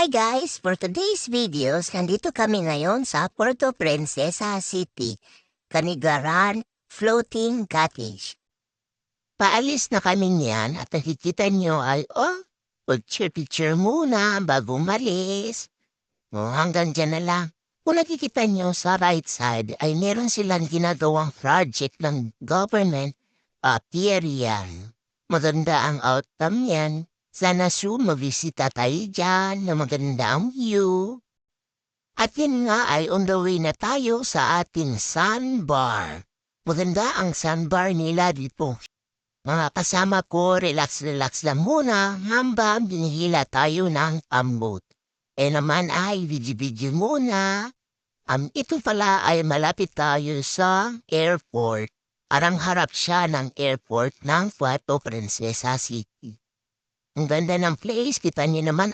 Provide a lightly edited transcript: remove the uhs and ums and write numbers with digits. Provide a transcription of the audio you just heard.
Hi guys! For today's videos, nandito kami ngayon sa Puerto Princesa City, Canigaran Floating Cottage. Paalis na kami niyan at nakikita nyo ay, picture muna bago umalis. Hanggang dyan na lang. Kung nakikita nyo sa right side ay meron silang ginagawang project ng government, pier yan. Maganda ang outcome yan. Sana soon mabisita tayo dyan na maganda ang view. At yun nga ay on the way na tayo sa ating sandbar. Maganda ang sandbar nila dito. Mga kasama ko, relax lang muna habang binihila tayo ng ambot. Naman ay video muna. Ito pala ay malapit tayo sa airport. Arang harap siya ng airport ng Puerto Princesa City. Ang ganda ng place, kita niyo naman